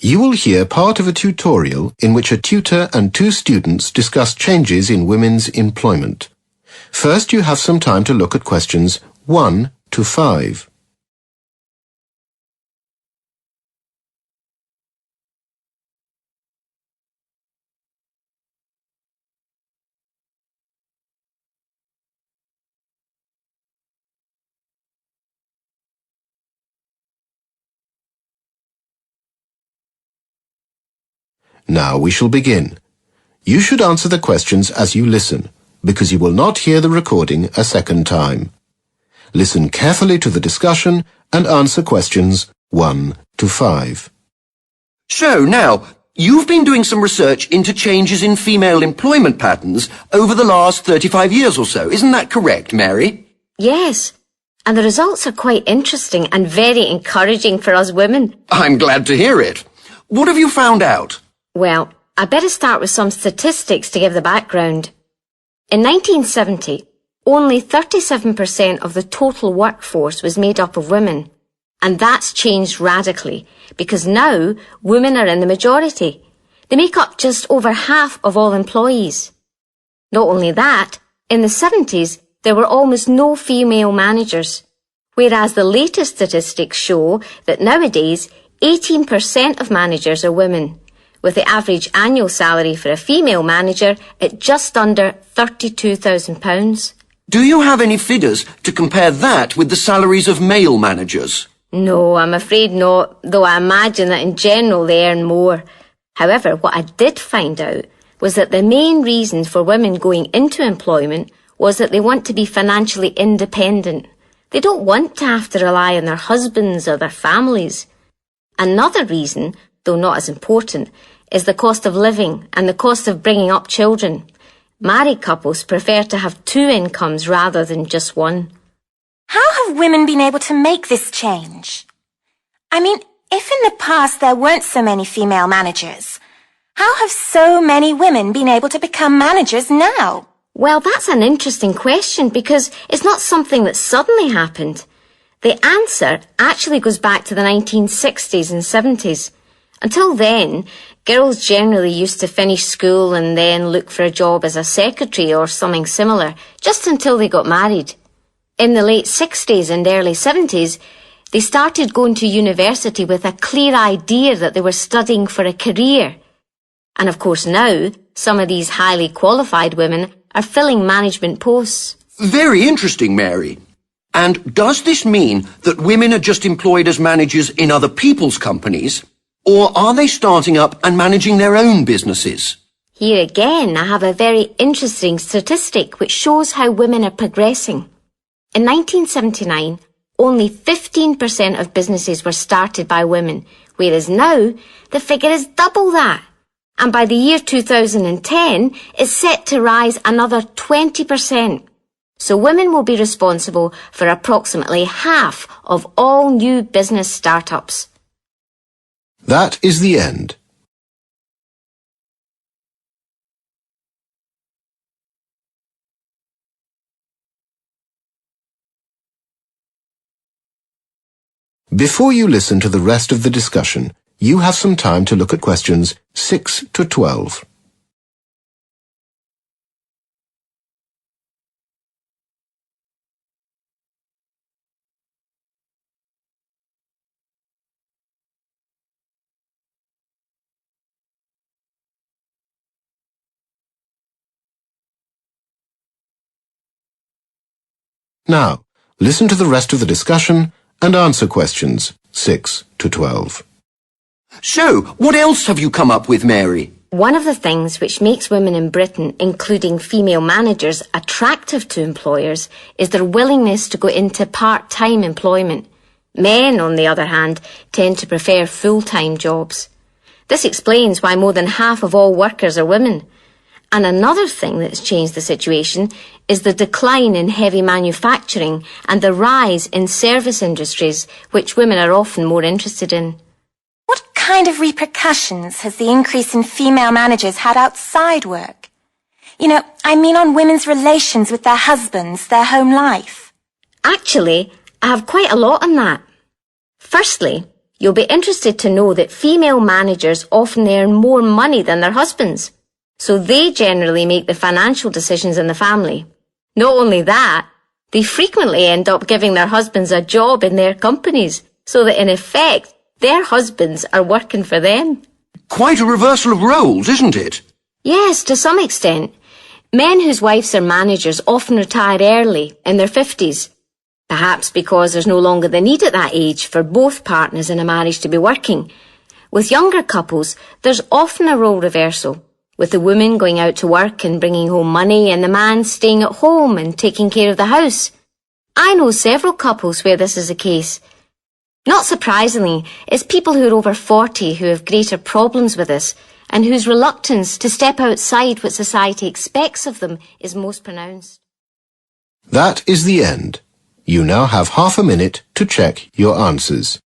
You will hear part of a tutorial in which a tutor and two students discuss changes in women's employment. First, you have some time to look at questions 1 to 5. Now we shall begin. You should answer the questions as you listen, because you will not hear the recording a second time. Listen carefully to the discussion and answer questions 1 to 5. So now, you've been doing some research into changes in female employment patterns over the last 35 years or so. Isn't that correct, Mary? Yes, and the results are quite interesting and very encouraging for us women. I'm glad to hear it. What have you found out? Well, I better start with some statistics to give the background. In 1970, only 37% of the total workforce was made up of women. And that's changed radically, because now women are in the majority. They make up just over half of all employees. Not only that, in the 70s, there were almost no female managers, whereas the latest statistics show that nowadays 18% of managers are women, with the average annual salary for a female manager at just under £32,000. Do you have any figures to compare that with the salaries of male managers? No, I'm afraid not, though I imagine that in general they earn more. However, what I did find out was that the main reason for women going into employment was that they want to be financially independent. They don't want to have to rely on their husbands or their families. Another reason, though not as important, is the cost of living and the cost of bringing up children. Married couples prefer to have two incomes rather than just one. How have women been able to make this change? I mean, if in the past there weren't so many female managers, how have so many women been able to become managers now? Well, that's an interesting question because it's not something that suddenly happened. The answer actually goes back to the 1960s and 70s. Until then, girls generally used to finish school and then look for a job as a secretary or something similar, just until they got married. In the late 60s and early 70s, they started going to university with a clear idea that they were studying for a career. And of course now, some of these highly qualified women are filling management posts. Very interesting, Mary. And does this mean that women are just employed as managers in other people's companies, or are they starting up and managing their own businesses? Here again, I have a very interesting statistic which shows how women are progressing. In 1979, only 15% of businesses were started by women, whereas now the figure is double that. And by the year 2010, it's set to rise another 20%. So women will be responsible for approximately half of all new business startups. That is the end. Before you listen to the rest of the discussion, you have some time to look at questions 6 to 12. Now, listen to the rest of the discussion and answer questions 6 to 12. So, what else have you come up with, Mary? One of the things which makes women in Britain, including female managers, attractive to employers is their willingness to go into part-time employment. Men, on the other hand, tend to prefer full-time jobs. This explains why more than half of all workers are women. And another thing that's changed the situation is the decline in heavy manufacturing and the rise in service industries, which women are often more interested in. What kind of repercussions has the increase in female managers had outside work? I mean on women's relations with their husbands, their home life. Actually, I have quite a lot on that. Firstly, You'll be interested to know that female managers often earn more money than their husbands, so they generally make the financial decisions in the family. Not only that, they frequently end up giving their husbands a job in their companies, so that in effect, their husbands are working for them. Quite a reversal of roles, isn't it? Yes, to some extent. Men whose wives are managers often retire early, in their 50s. Perhaps because there's no longer the need at that age for both partners in a marriage to be working. With younger couples, there's often a role reversal, with the woman going out to work and bringing home money and the man staying at home and taking care of the house. I know several couples where this is the case. Not surprisingly, it's people who are over 40 who have greater problems with this and whose reluctance to step outside what society expects of them is most pronounced. That is the end. You now have half a minute to check your answers.